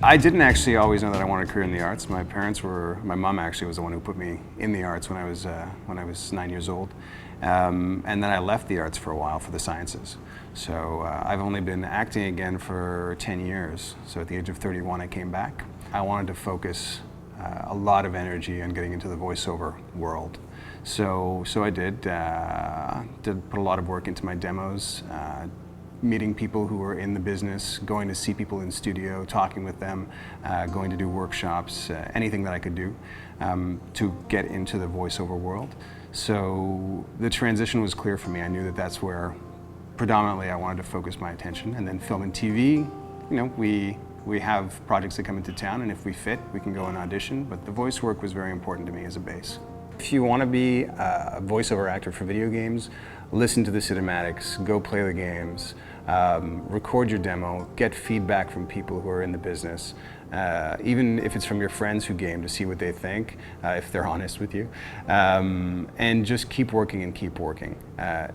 I didn't actually always know that I wanted a career in the arts. My mom actually was the one who put me in the arts when I was 9 years old. And then I left the arts for a while for the sciences. So I've only been acting again for 10 years. So at the age of 31 I came back. I wanted to focus a lot of energy on getting into the voiceover world. So I did put a lot of work into my demos, meeting people who were in the business, going to see people in studio, talking with them, going to do workshops, anything that I could do to get into the voiceover world. So the transition was clear for me. I knew that that's where predominantly I wanted to focus my attention. And then film and TV, you know, we have projects that come into town, and if we fit, we can go and audition, but the voice work was very important to me as a base. If you want to be a voiceover actor for video games, listen to the cinematics, go play the games, record your demo, get feedback from people who are in the business, even if it's from your friends who game, to see what they think, if they're honest with you, and just keep working and keep working.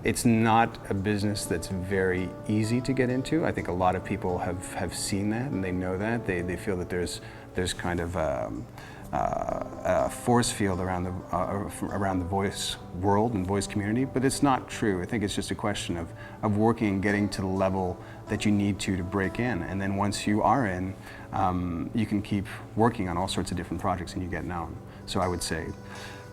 It's not a business that's very easy to get into. I think a lot of people have seen that and they know that. They feel that there's kind of a force field around the voice world and voice community, but it's not true. I think it's just a question of working and getting to the level that you need to break in, and then once you are in, you can keep working on all sorts of different projects and you get known. So I would say,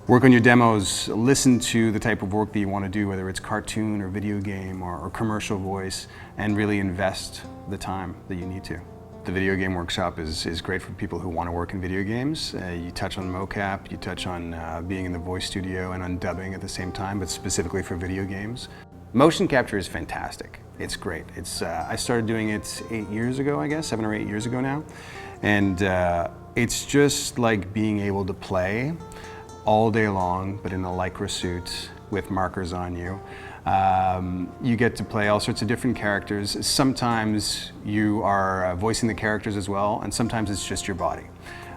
work on your demos, listen to the type of work that you want to do, whether it's cartoon or video game or commercial voice, and really invest the time that you need to. The video game workshop is great for people who want to work in video games. You touch on mocap, you touch on being in the voice studio and on dubbing at the same time, but specifically for video games. Motion capture is fantastic. It's great. I started doing it 8 years ago, I guess, 7 or 8 years ago now. And it's just like being able to play all day long, but in a Lycra suit with markers on you. You get to play all sorts of different characters. Sometimes you are voicing the characters as well, and sometimes it's just your body.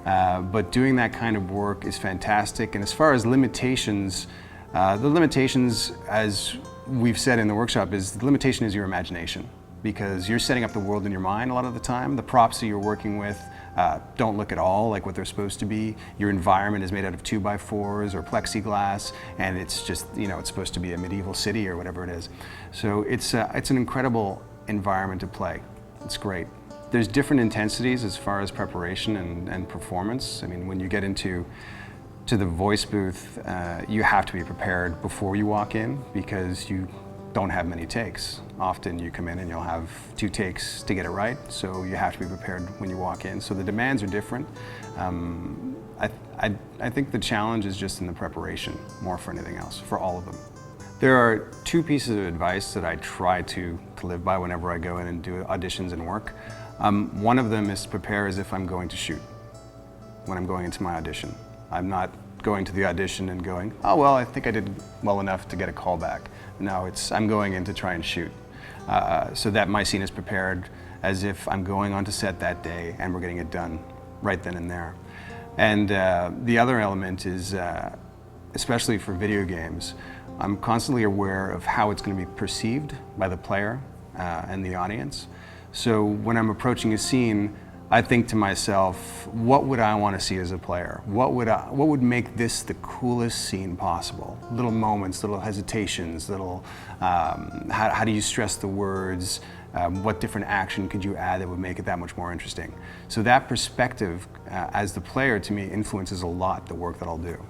But doing that kind of work is fantastic. And as far as limitations, the limitations, as we've said in the workshop, is the limitation is your imagination, because you're setting up the world in your mind a lot of the time. The props that you're working with don't look at all like what they're supposed to be. Your environment is made out of 2x4s or plexiglass, and it's just, you know, it's supposed to be a medieval city or whatever it is. So it's an incredible environment to play. It's great. There's different intensities as far as preparation and performance. I mean, when you get into the voice booth, you have to be prepared before you walk in, because you don't have many takes. Often you come in and you'll have 2 takes to get it right, so you have to be prepared when you walk in. So the demands are different. I think the challenge is just in the preparation, more for anything else, for all of them. There are 2 pieces of advice that I try to live by whenever I go in and do auditions and work. One of them is to prepare as if I'm going to shoot when I'm going into my audition. I'm not going to the audition and going, oh well, I think I did well enough to get a call back. No, I'm going in to try and shoot. So that my scene is prepared as if I'm going onto set that day and we're getting it done right then and there. And the other element is, especially for video games, I'm constantly aware of how it's going to be perceived by the player and the audience. So when I'm approaching a scene, I think to myself, what would I want to see as a player? What would make this the coolest scene possible? Little moments, little hesitations, little, how do you stress the words? What different action could you add that would make it that much more interesting? So that perspective as the player, to me, influences a lot the work that I'll do.